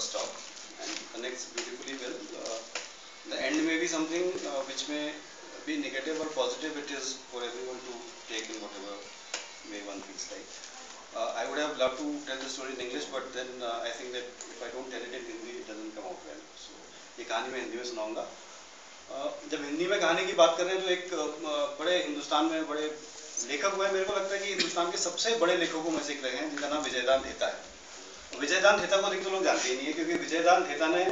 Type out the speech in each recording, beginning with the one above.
first stop and connects beautifully well. The end may be something which may be negative or positive. It is for everyone to take in whatever way one feels like. I would have loved to tell the story in English, but then I think that if I don't tell it in Hindi, it doesn't come out well. So ये कहानी मैं हिंदी में सुनाऊंगा. जब हिंदी में कहानी की बात कर रहे हैं तो एक बड़े हिंदुस्तान में बड़े लेखक हुए. मेरे को लगता है कि हिंदुस्तान के सबसे बड़े लेखकों में से एक रहे हैं जिनका नाम विजयदान धेता है. विजयदान धेता को अधिक तो लोग जानते ही नहीं है, क्योंकि विजयदान धेता ने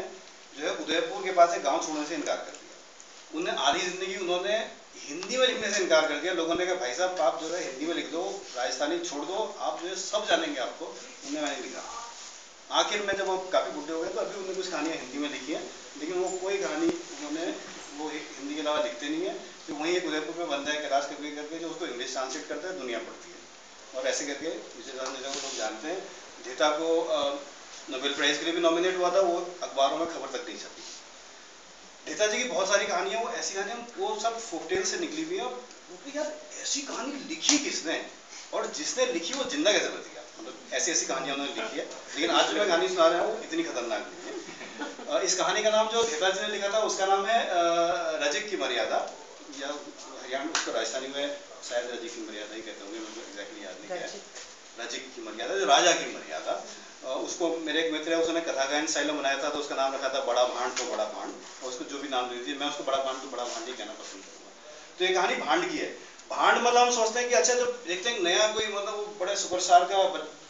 जो है उदयपुर के पास एक गाँव छोड़ने से इनकार कर दिया. उन्हें आधी जिंदगी उन्होंने हिंदी में लिखने से इनकार कर दिया. लोगों ने कहा भाई साहब आप जो है हिंदी में लिख दो, राजस्थानी छोड़ दो, आप जो है सब जानेंगे आपको. उन्हें मैंने लिखा. आखिर में जब वो काफ़ी बुढ़े हो गए तो अभी उन्होंने कुछ कहानियाँ हिंदी में लिखी हैं, लेकिन वो कोई कहानी उन्होंने वो हिंदी के अलावा लिखते नहीं है. तो वहीं एक उदयपुर में बंदा है कैलाश कपूर करके जो उसको इंग्लिश ट्रांसलेट करता है, दुनिया पढ़ती है. और ऐसे करके विजयदान धेता को लोग जानते हैं. धेता को नोबेल प्राइज़ के लिए भी नॉमिनेट हुआ था. वो अखबारों में खबर तक नहीं छपी. धेता जी की बहुत सारी कहानियाँ, वो ऐसी कहानियाँ वो सब फोकटेल से निकली हुई है. और यार ऐसी कहानी लिखी किसने, और जिसने लिखी वो जिंदा कैसे बच गया. मतलब ऐसी ऐसी कहानियाँ उन्होंने लिखी है. लेकिन आज जो मैं कहानी सुना रहा हूँ वो इतनी खतरनाक नहीं है. इस कहानी का नाम जो धेता जी ने लिखा था उसका नाम है रजिक की मर्यादा, या हरियाणा उसको राजस्थानी में शायद रजिक की मर्यादा ही कहते होंगे, मुझे एग्जैक्टली याद नहीं क्या है. रजिक की मर्यादा, जो राजा की मर्यादा. उसको मेरे एक मित्र है उसने कथा गायन स्टाइल में बनाया था, तो उसका नाम रखा था बड़ा भांड तो बड़ा भांड. और उसको जो भी नाम दे दीजिए, मैं उसको बड़ा भांड तो बड़ा भांड ही कहना पसंद करूँगा. तो ये कहानी भांड की है. भांड मतलब हम सोचते हैं कि अच्छा जब देखते हैं नया कोई मतलब वो बड़े सुपरस्टार का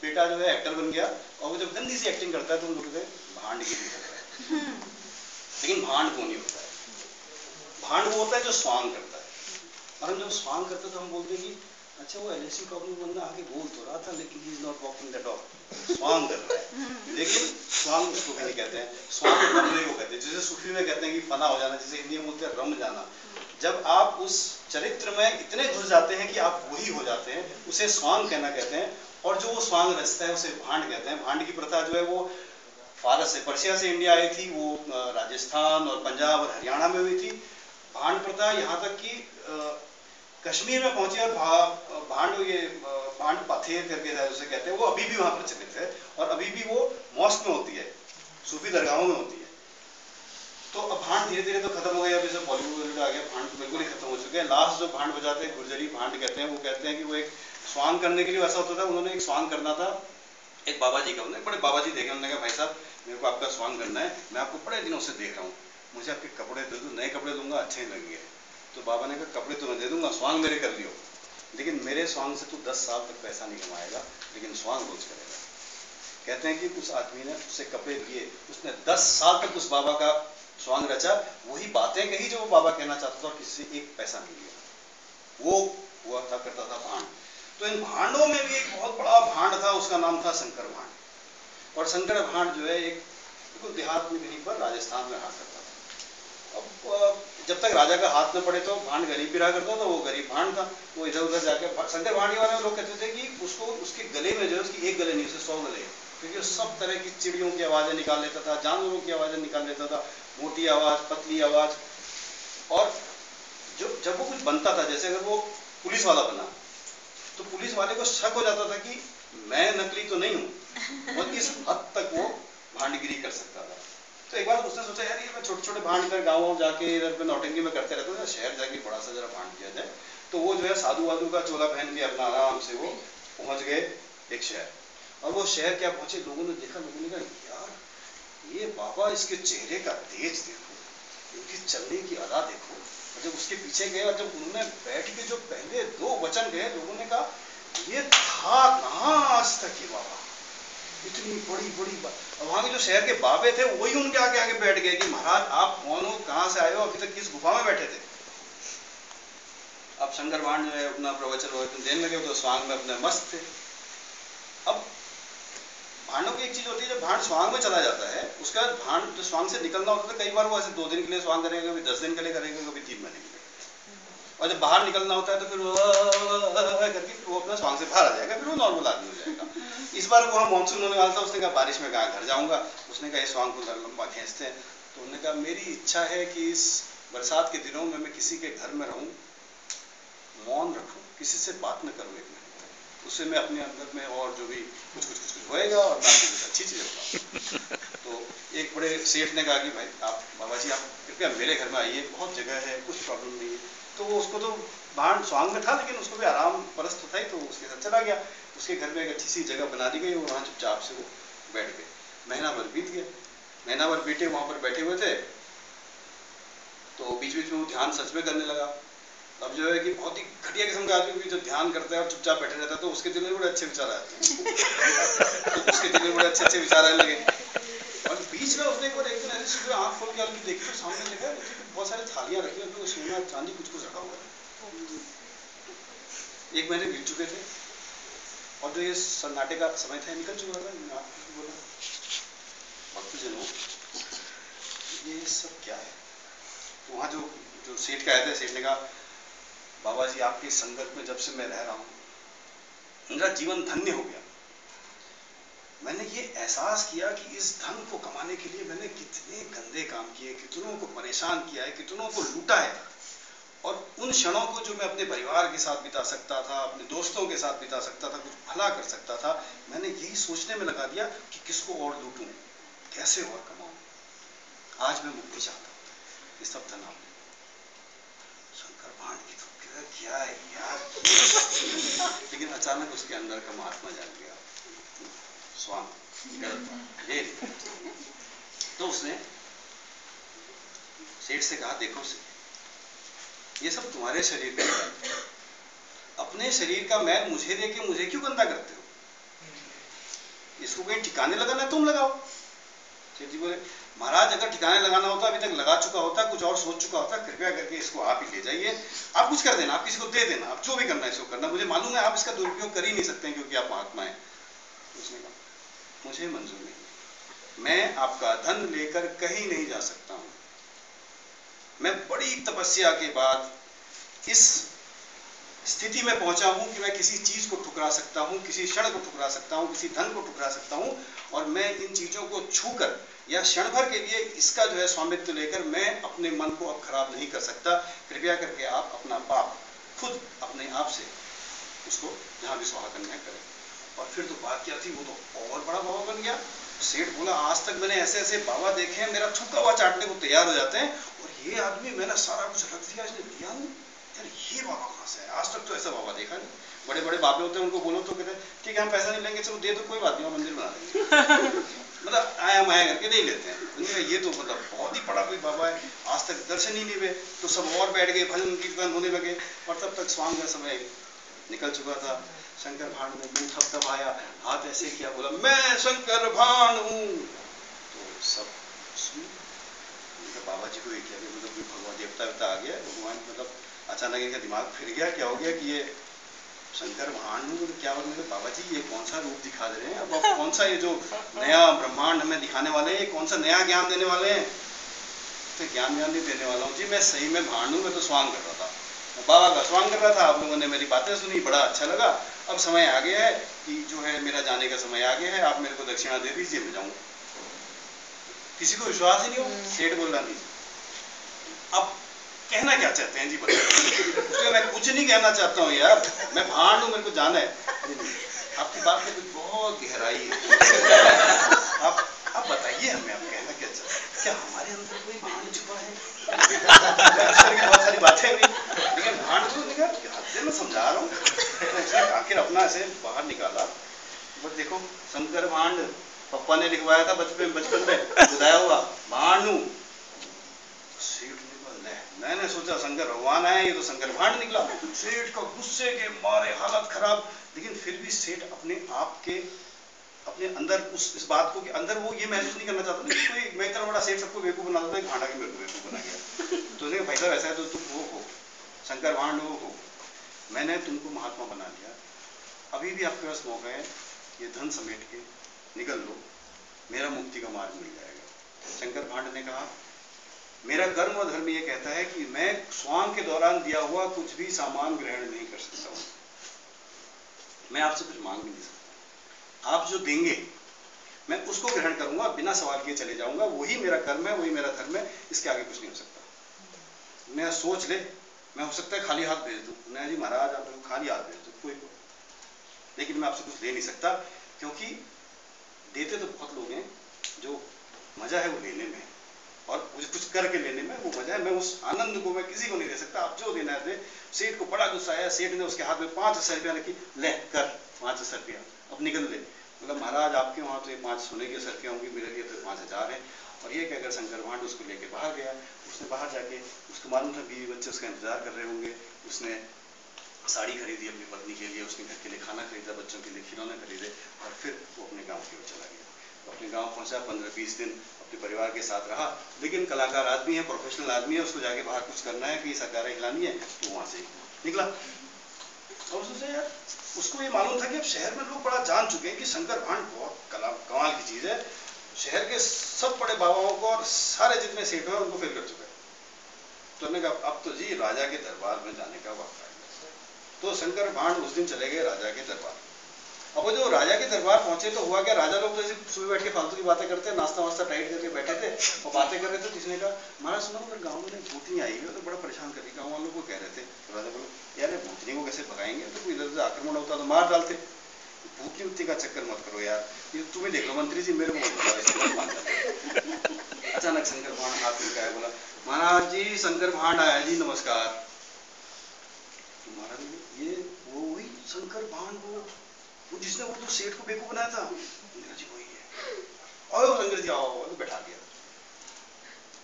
बेटा जो है एक्टर बन गया और वो जब गंदी सी एक्टिंग करता है तो हम लोग कहते हैं भांड की करता है. लेकिन भांड वो नहीं होता है. भांड वो होता है जो स्वांग करता है. और हम जब स्वांग करते हैं तो हम बोलते हैं कि अच्छा वो एलएसी प्रॉब्लम बंदा आगे बोल तो रहा था लेकिन he is not walking the talk. स्वांग कर रहा है. लेकिन स्वांग उसको भी नहीं कहते हैं. स्वांग रमने को कहते हैं. जैसे सूफी में कहते हैं कि फना हो जाना, जैसे हिंदी में बोलते हैं रम जाना. जब आप उस चरित्र में इतने घुस जाते हैं कि आप वही हो जाते हैं, उसे स्वांग कहना कहते हैं. और जो वो स्वांग रचता है उसे भांड कहते हैं. भांड की प्रथा जो है वो फारस से, पर्शिया से इंडिया आई थी. वो राजस्थान और पंजाब और हरियाणा में हुई थी. भांड प्रथा यहाँ तक कि कश्मीर में पहुंची. और भांड पथेर करके उसे कहते हैं, वो अभी भी वहाँ प्रचलित है. और अभी भी वो मॉस्क में होती है, सूफी दरगाहों में होती है. तो अब भांड धीरे धीरे तो खत्म हो गया. अभी सब बॉलीवुड आ गया, भांड तो बिल्कुल ही खत्म हो चुके हैं. लास्ट जो भांड बजाते हैं गुर्जरी भांड कहते हैं. वो कहते हैं कि वो एक स्वांग करने के लिए ऐसा होता था. उन्होंने एक स्वांग करना था एक बाबा जी का. उन्होंने बड़े बाबा जी देखे. उन्होंने कहा भाई साहब मेरे को आपका स्वांग करना है, मैं आपको बड़े दिनों से देख रहा हूँ, मुझे आपके कपड़े दे दो. नए कपड़े दूंगा अच्छे ही लगेंगे. तो बाबा ने कहा कपड़े तो मैं दे दूंगा, स्वांग मेरे कर लियो, लेकिन मेरे स्वांग से तू 10 साल तक पैसा नहीं कमाएगा, लेकिन स्वांग रोज करेगा. कहते हैं कि उस आदमी ने उससे कपड़े लिए, उसने 10 साल तक उस बाबा का स्वांग रचा. वही बातें कही जो वो बाबा कहना चाहता था और किसी से एक पैसा नहीं लिया. वो हुआ था करता था भांड. तो इन भांडों में भी एक बहुत बड़ा भांड था, उसका नाम था शंकर भांड. और शंकर भांड जो है एक बिल्कुल देहात में कहीं पर राजस्थान में रहा करता था. अब जब तक राजा का हाथ न पड़े तो भांड गरीब भी रहा करता था. वो गरीब भांड था. वो इधर उधर जाके शंकर भांड के बारे में लोग कहते थे कि उसको उसके गले में जो है उसकी एक गले नहीं, उसे 100 गले, क्योंकि वो सब तरह की चिड़ियों की आवाज़ें निकाल लेता था, जानवरों की आवाज़ें निकाल लेता था, मोटी आवाज़, पतली आवाज़. और जब वो कुछ बनता था, जैसे अगर वो पुलिस वाला बना तो पुलिस वाले को शक हो जाता था कि मैं नकली तो नहीं हूँ, और इस हद तक वो भांडगिरी कर सकता था. तो एक बार उसने सोचा यार ये मैं छोटे छोटे भांड इधर गाँव जाके इधर पे नौटंकी में करते रहता था, शहर जाके बड़ा सा जरा भांड किया जाए. तो वो जो है साधु वाधु का चोला पहन के अपना आराम से वो पहुँच गए एक शहर. और वो शहर क्या पहुँचे, लोगों ने देखा, लोगों ने कहा यार ये बाबा, इसके चेहरे का तेज देखो, इनकी चलने की अदा देखो. और जब उसके पीछे गए और जब उन्होंने बैठ के जो पहले 2 वचन गए, लोगों ने कहा ये था कहाँ आज तक ये बाबा, इतनी बड़ी बड़ी बात. और वहाँ के जो शहर के बाबे थे वही उनके आगे आगे बैठ गए कि महाराज आप कौन हो, कहाँ से आए हो, अभी तक किस गुफा में बैठे थे. अब शंकर भांड जो है अपना प्रवचन देने लगे तो स्वांग में अपने मस्त थे. अब भांडों की एक चीज होती है, जब भांड स्वांग में चला जाता है उसका भांड जो स्वांग से निकलना होता है, कई बार वो ऐसे 2 दिन के लिए स्वांग करेंगे, कभी 10 दिन के लिए करेंगे, कभी 3 महीने के लिए. और जब बाहर निकलना होता है तो फिर करके वो अपना स्वांग से बाहर आ जाएगा, फिर वो नॉर्मल आदमी हो जाएगा. इस बार वो मानसून होने वाला था. उसने कहा बारिश में कहाँ घर जाऊंगा. उसने कहा इस स्वांग को लंबा खींचते हैं. तो उन्होंने कहा मेरी इच्छा है कि इस बरसात के दिनों में मैं किसी के घर में रहूं, मौन रखूं, किसी से बात न करूं 1 महीने. उससे मैं अपने अंदर में और जो भी कुछ होएगा और मैं आपको कुछ अच्छी चीजें बताऊंगा. तो फिर सेठ ने कहा कि भाई आप बाबा जी आप कृपया मेरे घर में आइए, बहुत जगह है, कुछ प्रॉब्लम नहीं है। तो वो उसको तो बाहर स्वांग में था, लेकिन उसको भी आराम परस्त था ही, तो उसके साथ चला गया। उसके घर में एक अच्छी सी जगह बना दी गई, वहाँ चुपचाप से वो बैठ गए। महीना भर बीत गया, महीना भर बेटे वहाँ पर बैठे हुए थे, तो बीच बीच में वो ध्यान सच में करने लगा। अब जो है कि बहुत ही घटिया किस्म का आदमी भी जब ध्यान करता है और चुपचाप बैठे रहता है, तो उसके दिल में बड़े अच्छे विचार आते हैं। तो उसके दिल में बड़े अच्छे अच्छे विचार आने लगे। और बीच में उसने एक बार एक दिन ऐसे सुबह आँख खोल के देखी, तो सामने देखा बहुत सारी थालियां रखी हुई, सोना चांदी कुछ कुछ रखा हुआ है। 1 महीने बीत चुके थे और जो ये सन्नाटे का समय था निकल चुका था। बोला भक्तजनों ये सब क्या है? तो वहाँ जो जो सेठ का आया था, सेठ ने कहा बाबा जी आपके संगत में जब से मैं रह रहा हूँ, मेरा जीवन धन्य हो गया। मैंने ये एहसास किया कि इस धन को कमाने के लिए मैंने कितने गंदे काम किए, कितनों को परेशान किया है, कितनों को लूटा है। और उन क्षणों को जो मैं अपने परिवार के साथ बिता सकता था, अपने दोस्तों के साथ बिता सकता था, कुछ भला कर सकता था, मैंने यही सोचने में लगा दिया कि किसको और लूटूं, कैसे और कमाऊं। आज मैं मुक्ति चाहता हूँ। ये सब धन आपने शंकर भांड की तो क्या है यार। लेकिन अचानक उसके अंदर का महात्मा जाग गया, स्वामी ये। तो उसने सेठ से कहा देखो ये सब तुम्हारे शरीर का है, अपने शरीर का मैल मुझे दे के मुझे क्यों गंदा करते हो? इसको कहीं ठिकाने लगाना तुम लगाओ। सेठ जी बोले महाराज अगर ठिकाने लगाना होता अभी तक लगा चुका होता, कुछ और सोच चुका होता, कृपया करके इसको आप ही ले जाइए, आप कुछ कर देना, आप किसी को दे देना, आप जो भी करना है इसको करना, मुझे मालूम है आप इसका दुरुपयोग कर ही नहीं सकते क्योंकि आप महात्मा है। उसने कहा मुझे मंजूर नहीं, मैं आपका धन लेकर कहीं नहीं जा सकता हूं। मैं बड़ी तपस्या के बाद इस स्थिति में पहुंचा हूं कि मैं किसी चीज को ठुकरा सकता हूं, किसी क्षण को ठुकरा सकता हूं, किसी धन को ठुकरा सकता हूं, और मैं इन चीजों को छूकर या क्षण भर के लिए इसका जो है स्वामित्व लेकर मैं अपने मन को अब खराब नहीं कर सकता। कृपया करके आप अपना पाप खुद अपने आप से उसको जहां भी स्वाहा करना है करें। और फिर तो बात क्या थी, वो तो और बड़ा बाबा बन गया। सेठ बोला आज तक मैंने ऐसे ऐसे बाबा देखे हैं, मेरा थूका हुआ चाटने को तैयार हो जाते हैं, और ये आदमी मैंने सारा कुछ रख दिया, इसने दिया नहीं, यार ये बाबा कहाँ से है? आज तक तो ऐसा बाबा देखा नहीं। बड़े बड़े बाबे होते हैं, उनको बोलो तो कहते हैं ठीक है हम पैसा नहीं लेंगे, चलो दे दो कोई बात नहीं, मंदिर बना देंगे। मतलब आया माया करके नहीं लेते हैं। ये तो मतलब बहुत ही बड़ा कोई बाबा है, आज तक दर्शन ही नहीं हुए। तो सब और बैठ गए, भजन कीर्तन होने लगे, और तब तक स्वांग का समय निकल चुका था। शंकर भांड ने मुंह थपथपाया, हाथ ऐसे किया, बोला मैं शंकर भांड हूँ। तो सब सुन, बाबा जी को ये किया मतलब कोई भगवान देवता वेवता आ गया, भगवान मतलब अचानक इनका दिमाग फिर गया, क्या हो गया कि ये शंकर भांड हूँ तो क्या मतलब बाबा जी ये कौन सा रूप दिखा दे रहे हैं, अब आप कौन सा ये जो नया ब्रह्मांड हमें दिखाने वाले हैं, ये कौन सा नया ज्ञान देने वाले हैं? तो ज्ञान नहीं देने वाला हूँ जी, मैं सही में भांड हूँ, मैं तो स्वांग कर रहा था, बाबा का स्वांग कर रहा था, आप लोगों ने मेरी बातें सुनी, बड़ा अच्छा लगा, अब समय आ गया है कि जो है मेरा जाने का समय आ गया है, आप मेरे को दक्षिणा दे दीजिए, मैं जाऊँ। किसी को विश्वास ही नहीं हो। सेठ बोल रहा नहीं, अब कहना क्या चाहते हैं जी बताइए। मैं कुछ नहीं कहना चाहता हूँ यार, मैं भांड हूँ, मेरे को जाना है। आपकी बात में कुछ बहुत गहराई है, आप बताइए हमें, आप कहना क्या चाहते हैं? क्या हमारे अंदर कोई भांड छुपा है? बहुत सारी बातें हुई, लेकिन भांड तो निकाल, मैं समझा रहा हूँ। आखिर अपना ऐसे बाहर निकाला, बस देखो शंकर भांड पापा ने लिखवाया था बचपन में बताया हुआ, भांड हूँ। मैंने सोचा शंकर भगवान आए, ये तो शंकर भांड निकला। सेठ का गुस्से के मारे हालत खराब, लेकिन फिर भी सेठ अपने आप के अपने अंदर इस बात को कि अंदर वो ये महसूस नहीं करना चाहता कि कोई मैं इतना बड़ा सेठ सबको बेवकूफ बना देता है, भांडा के मेरे को बेवकूफ बना गया। तो उसने भाई साहब ऐसा है तो तुम वो हो, शंकर भांड हो, मैंने तुमको महात्मा बना दिया, अभी भी आपके पास मौका है, ये धन समेट के निकल लो, मेरा मुक्ति का मार्ग मिल जाएगा। शंकर भांड ने कहा मेरा कर्म और धर्म ये कहता है कि मैं स्वांग के दौरान दिया हुआ कुछ भी सामान ग्रहण नहीं कर सकता हूँ, मैं आपसे कुछ मांग नहीं सकता, आप जो देंगे मैं उसको ग्रहण करूंगा, बिना सवाल किए चले जाऊंगा, वही मेरा कर्म है, वही मेरा धर्म है, इसके आगे कुछ नहीं हो सकता। मैं सोच ले, मैं हो सकता है खाली हाथ भेज दूं, मैं जी महाराज आप खाली हाथ भेज दो कोई, लेकिन मैं आपसे कुछ ले नहीं सकता, क्योंकि देते तो बहुत लोग हैं जो मजा है वो लेने में, और मुझे कुछ करके लेने में वो मजा है। मैं उस आनंद को मैं किसी को नहीं दे सकता। आप जो देना है। सेठ को बड़ा गुस्सा आया, सेठ ने उसके हाथ में 5,000 रुपया रखी, ले कर 5,000 रुपया, अब निकल ले। मतलब महाराज आपके वहाँ तो ये 5 सोने की सर्फियाँ होंगी, मेरे लिए तो 5,000 है। और ये कहकर शंकर भांड उसको लेके बाहर गया। उसने बाहर जाके, उसको मालूम था बीवी बच्चे उसका इंतजार कर रहे होंगे, उसने साड़ी खरीदी अपनी पत्नी के लिए, उसने घर के लिए खाना खरीदा, बच्चों के लिए खिलौने खरीदे, और फिर वो अपने गांव की ओर चला गया। तो अपने गांव पहुंचा, 15-20 दिन अपने परिवार के साथ रहा। लेकिन कलाकार आदमी है, प्रोफेशनल आदमी है, उसको जाके बाहर कुछ करना है, कि सरकारें हिलानी है, तो वहां से निकला। और उससे यार उसको ये मालूम था कि अब शहर में लोग बड़ा जान चुके हैं कि शंकर भांड बहुत कमाल की चीज है। शहर के सब बड़े बाबाओं को और सारे जितने सेठ हैं उनको फेल कर चुका है। तो हमने कहा अब तो जी राजा के दरबार में जाने का वक्त आ गया। तो शंकर भांड उस दिन चले गए राजा के दरबार। अब वो जो राजा के दरबार पहुंचे तो हुआ क्या, राजा लोग तो ऐसे सुबह बैठ के फालतू की बातें करते हैं, नाश्ता वास्ता टाइट करके बैठे थे और बातें कर रहे थे। किसी ने कहा महाराज सुनो अगर गाँव में भूतनी आई है तो बड़ा परेशान कर रही, गाँव वालों को कह रहे थे। तो राजा बोले यार भूतनी को कैसे भगाएंगे, तो कोई इधर से आक्रमण होता तो मार डालते, भूतनी उतनी का चक्कर मत करो यार, ये तुम्हें देख लो मंत्री जी, मेरे को अचानक शंकर भांड हाथ में क्या बोला, महाराज जी शंकर भांड आया जी, नमस्कार। तो महाराज ये वो वही शंकर भांड, वो जिसने वो तो सेठ को बेवकूफ बनाया था, जी वही है। और शंकर जी आओ, बैठा दिया।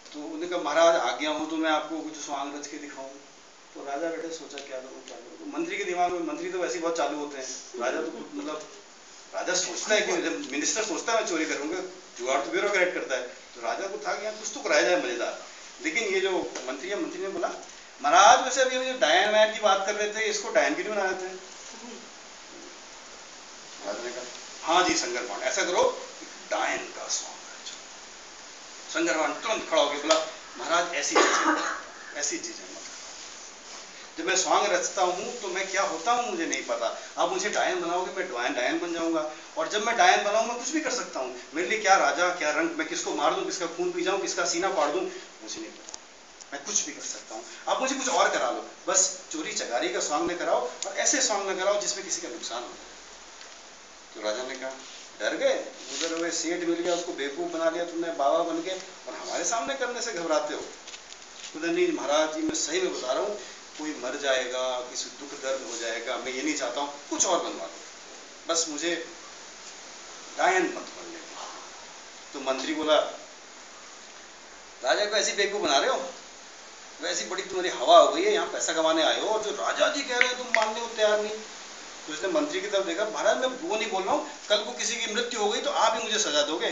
तो उन्होंने कहा महाराज आज्ञा हो तो मैं आपको कुछ स्वांग रच के दिखाऊं। तो राजा बैठे सोचा क्या करूं क्या करूं। तो मंत्री के दिमाग में, मंत्री तो वैसे ही बहुत चालू होते हैं, राजा तो मतलब राजा सोचता है कि जब मिनिस्टर सोचता है मैं चोरी करूंगा, जुगाड़ तो ब्यूरोक्रेट करता है। तो राजा को था कि कुछ तो कराया जाए मजेदार। लेकिन ये जो मंत्री है, मंत्री ने बोला महाराज वैसे अभी जो डायन वायन की बात कर रहे थे, इसको डायन की नहीं बना देते। राजा ने कहा हाँ जी शंकर भांड ऐसा करो, डायन का स्वांग रचो। शंकर भांड तुरंत खड़ा होकर बोला महाराज ऐसी चीजें मत। जब मैं स्वांग रचता हूँ तो मैं क्या होता हूँ मुझे नहीं पता, आप मुझे डायन बनाओगे मैं डायन बन जाऊंगा, और जब मैं डायन बनाऊँ मैं कुछ भी कर सकता हूँ। मेरे लिए क्या राजा क्या रंग, मैं किसको मार दूं, किसका खून पी जाऊं, किसका सीना फाड़ दूं, मुझे नहीं पता, मैं कुछ भी कर सकता हूँ। आप मुझे कुछ और करा लो, बस चोरी चकारी का स्वांग न कराओ, और ऐसे स्वांग न कराओ जिसमें किसी का नुकसान हो जाए। तो राजा ने कहा डर गए, उधर हुए सेठ मिल गया, उसको बेवकूफ बना लिया तुमने बाबा बन के, और हमारे सामने करने से घबराते हो। तो नहीं महाराज जी मैं सही में बता रहा हूँ, कोई मर जाएगा, किसी दुख दर्द हो जाएगा, मैं ये नहीं चाहता हूँ, कुछ और बनवा दो, बस मुझे डायन मत बनने दो। तो मंत्री बोला राजा को ऐसी बेवकूफ बना रहे हो, वैसी बड़ी तुम्हारी हवा हो गई है, यहाँ पैसा कमाने आए हो, और जो राजा जी कह रहे हैं तुम मानने को तैयार नहीं। तो उसने मंत्री की तरफ देखा, महाराज मैं वो नहीं बोल रहा हूँ, कल को किसी की मृत्यु हो गई तो आप ही मुझे सजा दोगे,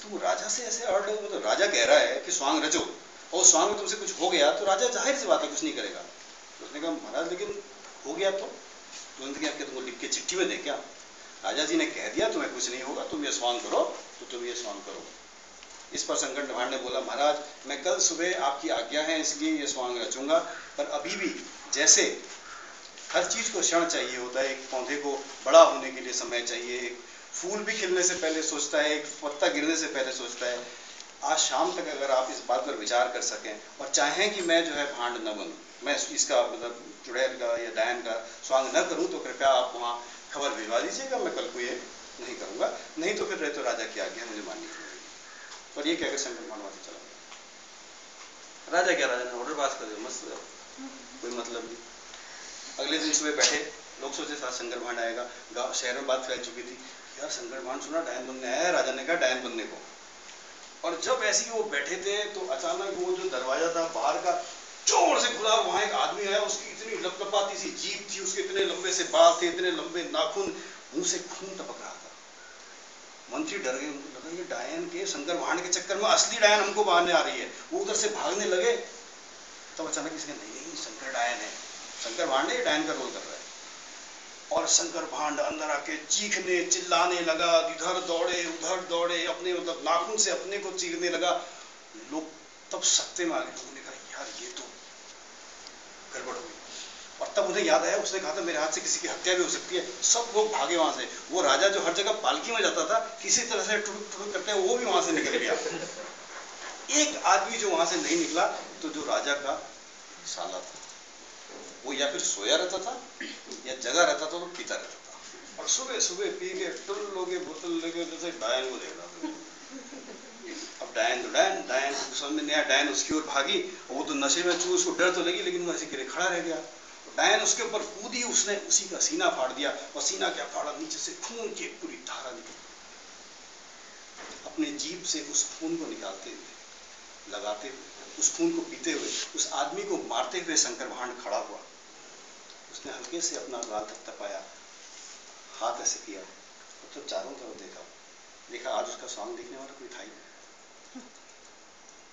तुम राजा से ऐसे अड़ रहे हो। तो राजा कह रहा है कि स्वांग रचो, और स्वांग में तुमसे कुछ हो गया तो राजा जाहिर सी बात है कुछ नहीं करेगा। तो उसने कहा महाराज लेकिन हो गया तो तुरंत क्या तुमको लिख के चिट्ठी में दे क्या, राजा जी ने कह दिया तुम्हें कुछ नहीं होगा, तुम ये स्वांग करो तो तुम ये स्वांग करो। इस पर शंकर भांड ने बोला महाराज मैं कल सुबह आपकी आज्ञा है इसलिए ये स्वांग रचूंगा, पर अभी भी जैसे हर चीज को क्षण चाहिए होता है, एक पौधे को बड़ा होने के लिए समय चाहिए, एक फूल भी खिलने से पहले सोचता है, एक पत्ता गिरने से पहले सोचता है। आज शाम तक अगर आप इस बात पर विचार कर सकें और चाहें कि मैं जो है भांड न बनूं, मैं इसका मतलब चुड़ैल का या डायन का स्वांग न करूं, तो कृपया आप वहाँ खबर भिजवा दीजिएगा, मैं कल को ये नहीं करूंगा, नहीं तो फिर रहे तो राजा की आज्ञा मुझे माननी पड़ेगी। और ये कहकर शंकर भांड वहां से चला गया। राजा क्या, राजा ने ऑर्डर पास कर दिया, मस्त, कोई मतलब नहीं। अगले दिन सुबह बैठे, लोग सोचे साथ शंकर भांड आएगा, गाँव शहर में बात फैल चुकी थी, यार शंकर भांड सुना डायन बनने आया है, राजा ने कहा डायन बनने को। और जब ऐसे ही वो बैठे थे तो अचानक वो जो दरवाजा था बाहर का जोर से खुला, वहां एक आदमी आया, उसकी इतनी लपलपाती सी जीभ थी, उसके इतने लंबे से बाल थे, इतने लंबे नाखून, मुंह से खून टपक रहा था। मंत्री डर गए, उनको लगा ये डायन के शंकर भांड के चक्कर में असली डायन हमको मारने आ रही है, वो उधर से भागने लगे। तब अचानक किसी ने नहीं शंकर डायन है, शंकर भांड ने डायन का रोल कर रहा है। और शंकर भांड अंदर आके चीखने चिल्लाने लगा, इधर दौड़े उधर दौड़े, अपने मतलब नाखून से अपने को चीखने लगा। लोग तब सत्ते में आ गए, लोगों ने कहा यार ये तो गड़बड़ हो गई। और तब उन्हें याद आया, उसने कहा था मेरे हाथ से किसी की हत्या भी हो सकती है। सब लोग भागे वहां से। वो राजा जो हर जगह पालकी में जाता था, किसी तरह से टुड़ुक टुड़ुक करते वो भी वहां से निकल गया। एक आदमी जो वहां से नहीं निकला, तो जो राजा का साला था, वो या फिर सोया रहता था या जगा रहता था, तो पीता रहता था, और सुबह सुबह पी के टुल्लो के बोतल लेके जैसे डायन को देख रहा था। समझ में नहीं आया, डायन उसकी ओर भागी, वो तो नशे में चूर, उसको डर तो लगी लेकिन वो ऐसे गिरे खड़ा रह गया। डायन उसके ऊपर कूदी, उसने उसी का सीना फाड़ दिया, और सीना क्या फाड़ा, नीचे से खून की एक पूरी धारा निकली। अपने जीभ से उस खून को निकालते हुए, लगाते हुए, उस खून को पीते हुए, उस आदमी को मारते हुए शंकर भांड खड़ा हुआ। उसने हल्के से अपना गाल थपथपाया, हाथ ऐसे किया, तो चारों तरफ देखा आज उसका स्वांग देखने वाला कोई था ही नहीं।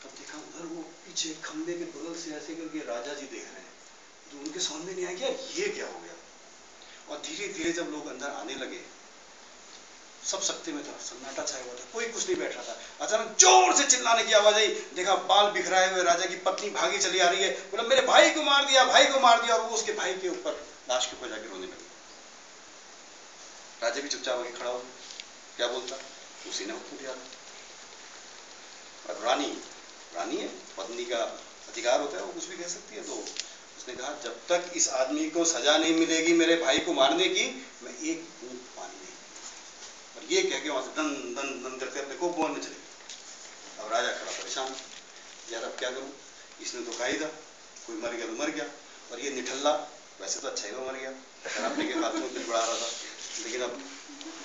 तब देखा उधर वो पीछे खंबे के बगल से ऐसे करके राजा जी देख रहे हैं, तो उनके समझ में नहीं आया क्या ये क्या हो गया। और धीरे धीरे जब लोग अंदर आने लगे, सब सकते में था, सन्नाटा छाया हुआ था, कोई कुछ नहीं बैठ रहा था। अचानक जोर से चिल्लाने की आवाज आई, देखा बाल बिखराए हुए राजा की पत्नी भागी चली आ रही है, बोला मेरे भाई को मार दिया, भाई को मार दिया, और वो उसके भाई के ऊपर, लाश के ऊपर जाके रोने लगे। राजा भी चुपचाप आके खड़ा हो, क्या बोलता, उसी ने हुक्म दिया। और रानी है, पत्नी का अधिकार होता है, वो कुछ भी कह सकती है। तो उसने कहा जब तक इस आदमी को सजा नहीं मिलेगी मेरे भाई को मारने की, मैं एक बूंद पानी नहीं। और ये कह के वहां से दन दन दन करते अपने को बोलने चले गए। अब राजा खड़ा परेशान, यार अब क्या करूं, इसने तो कहा ही था कोई मर गया तो मर गया, और ये निठल्ला वैसे तो अच्छा ही वो मर गया, अपने के हाथ में बिल बढ़ा रहा था, लेकिन अब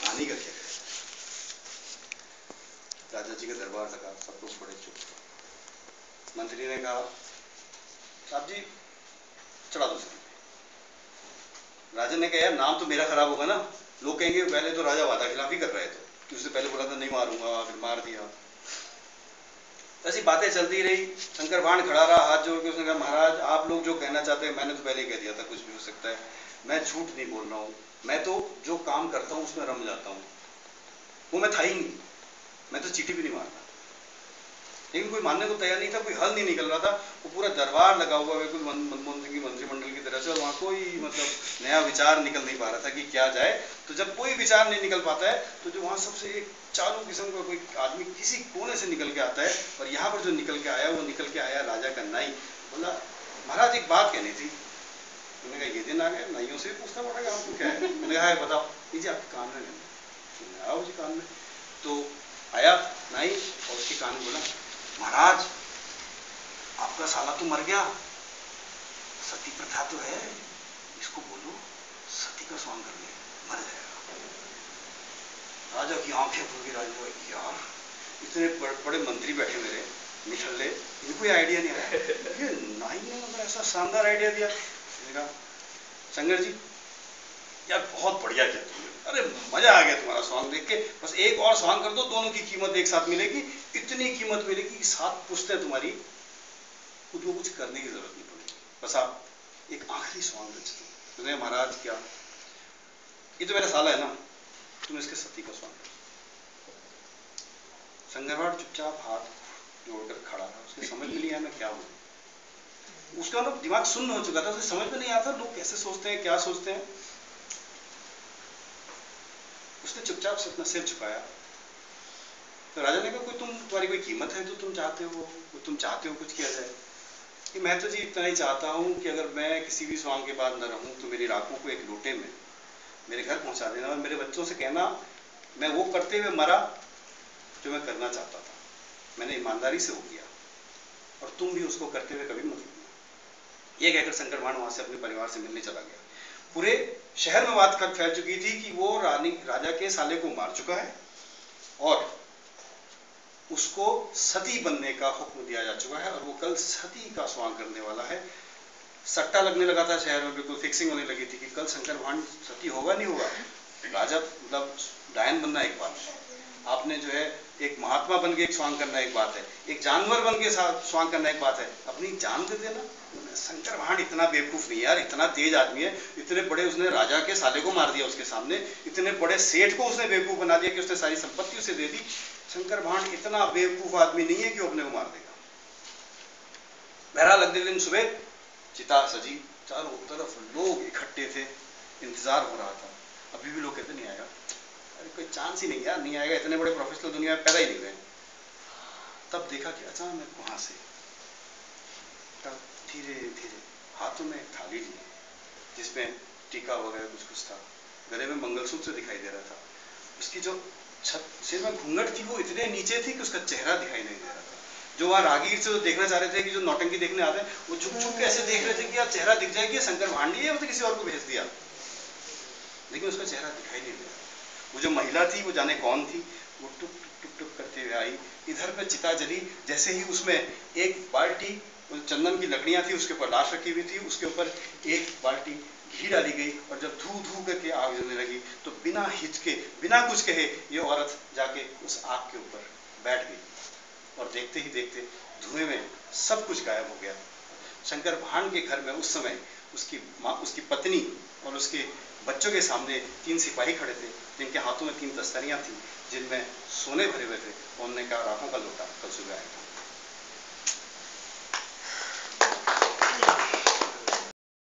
रानी का क्या। राजा जी का दरबार लगा, सब लोग बड़े चुप। मंत्री ने कहा साहब जी चढ़ा दो सर। राजा ने कहा यार नाम तो मेरा खराब होगा ना, लोग कहेंगे पहले तो राजा वादा खिलाफी कर रहे थे कि उससे पहले बोला था नहीं मारूंगा, फिर मार दिया। ऐसी बातें चलती रही। शंकर भांड खड़ा रहा, हाथ जोड़ के उसने कहा महाराज आप लोग जो कहना चाहते हैं मैंने तो पहले ही कह दिया था, कुछ भी हो सकता है, मैं झूठ नहीं बोल रहा हूँ, मैं तो जो काम करता हूँ उसमें रम जाता हूँ, वो मैं था ही नहीं, मैं तो चीटी भी नहीं मारता। लेकिन कोई मानने को तैयार नहीं था, कोई हल नहीं निकल रहा था। वो पूरा दरबार लगा हुआ बिल्कुल मनमोहन सिंह की मंत्रिमंडल की तरह से, और वहाँ कोई मतलब नया विचार निकल नहीं पा रहा था कि क्या जाए। तो जब कोई विचार नहीं निकल पाता है, तो जो वहाँ सबसे एक चालू किस्म का कोई आदमी किसी कोने से निकल के आता है, और यहाँ पर जो निकल के आया वो निकल के आया राजा का नाई। बोला महाराज एक बात कहनी थी। मैंने कहा ये दिन आ गए, नाइयों से भी पूछना पड़ेगा आपको क्या है। मैंने कहा है बताओ, जी आपके कान में, आओ जी कान में। तो आया नाई और उसके कान में बोला महाराज आपका साला तो मर गया, सती प्रथा तो है, इसको बोलो सती का स्वांग कर ले, मर जाएगा। राजा की आंखें खुल गई, राजा को यार इतने बड़े मंत्री बैठे मेरे निठल्ले, इनको कोई आइडिया नहीं आया, ये नाई ने मतलब ऐसा शानदार आइडिया दिया। शंकर जी यार बहुत बढ़िया किया तुमने, अरे मजा आ गया तुम्हारा स्वांग देख के, बस एक और स्वांग कर दो, दोनों की कीमत एक साथ मिलेगी, इतनी कीमत मिलेगी कि 7 पुश्तें तुम्हारी, खुद को कुछ करने की जरूरत नहीं पड़ेगी, बस आप एक आखिरी स्वांग दे सकते हो। महाराज क्या, ये तो मेरा साला है ना, तुम इसके सती का स्वांग करो। शंकरभाण चुपचाप हाथ जोड़कर खड़ा रहा, उसके समझ में नहीं आया मैं क्या बोलूं। उसका मतलब दिमाग सुन्न हो चुका था, उसे समझ में नहीं आता लोग कैसे सोचते हैं, क्या सोचते हैं। उसने चुपचाप से अपना सिर झुकाया। तो राजा ने कहा तुम्हारी कोई कीमत है जो तुम चाहते हो कुछ किया जाए। कि मैं तो जी इतना ही चाहता हूँ कि अगर मैं किसी भी स्वांग के बाद न रहूँ तो मेरी राखों को एक लोटे में मेरे घर पहुंचा देना, और मेरे बच्चों से कहना मैं वो करते हुए मरा जो मैं करना चाहता था, मैंने ईमानदारी से वो किया, और तुम भी उसको करते हुए कभी मत भूलना। ये कहकर शंकर भाण वहां से अपने परिवार से मिलने चला गया। पूरे शहर में बात फैल चुकी थी कि वो राजा के साले को मार चुका है, और उसको सती बनने का हुक्म दिया जा चुका है, और वो कल सती का स्वांग करने वाला है। सट्टा लगने लगा था शहर में, बिल्कुल फिक्सिंग होने लगी थी कि कल शंकर भाण सती होगा नहीं होगा। राजा मतलब डायन बनना एक बात है, आपने जो है एक महात्मा बन के एक स्वांग करना एक बात है, एक जानवर बन के स्वांग करना एक बात है, अपनी जान दे देना। शंकर भाण इतना बेवकूफ नहीं यार, इतना तेज आदमी है, इतने बड़े उसने राजा के साले को मार दिया उसके सामने, इतने बड़े सेठ को उसने बेवकूफ बना दिया कि उसने सारी संपत्ति उसे दे दी। शंकर भाण इतना बेवकूफ आदमी नहीं है कि वो अपने को मार देगा। बहरहाल अगले दिन सुबह चिता सजी, चारों तरफ लोग इकट्ठे थे, इंतजार हो रहा था। अभी भी लोग कहते नहीं आएगा, अरे कोई चांस ही नहीं यार, नहीं आएगा, इतने बड़े प्रोफेशनल दुनिया में पैदा ही नहीं हुए। तब देखा कि अचानक वहां से धीरे धीरे हाथों में एक थाली ली जिसमें टीका वगैरह कुछ कुछ था, गले में मंगलसूत्र दिखाई दे रहा था। उसकी जो छत सिर में घूंघट थी वो इतने नीचे थी कि उसका चेहरा दिखाई नहीं दे रहा था। जो वहाँ रागीर से देखना चाह रहे थे कि जो नौटंकी देखने आते हैं वो छुप छुप के ऐसे देख रहे थे कि यार चेहरा दिख जाए कि शंकर भांडी है, वो तो किसी और को भेज दिया, लेकिन उसका चेहरा दिखाई नहीं दिया। वो जो महिला थी वो जाने कौन थी, वो टुक टुक टुक टुक करते हुए आई, इधर पे चिता जली, जैसे ही उसमें एक बाल्टी चंदन की लकड़ियां थी उसके ऊपर लाश रखी हुई थी, उसके ऊपर एक बाल्टी घी डाली गई और जब धू धू करके आग जलने लगी तो बिना हिचके बिना कुछ कहे ये औरत जाके उस आग के ऊपर बैठ गई और देखते ही देखते धुएं में सब कुछ गायब हो गया। शंकर भांड के घर में उस समय उसकी माँ, उसकी पत्नी और उसके बच्चों के सामने 3 सिपाही खड़े थे जिनके हाथों में 3 तस्तरियां थी जिनमें सोने भरे हुए थे। उन्होंने कहा राखों का लोटा कल सुबह आएगा।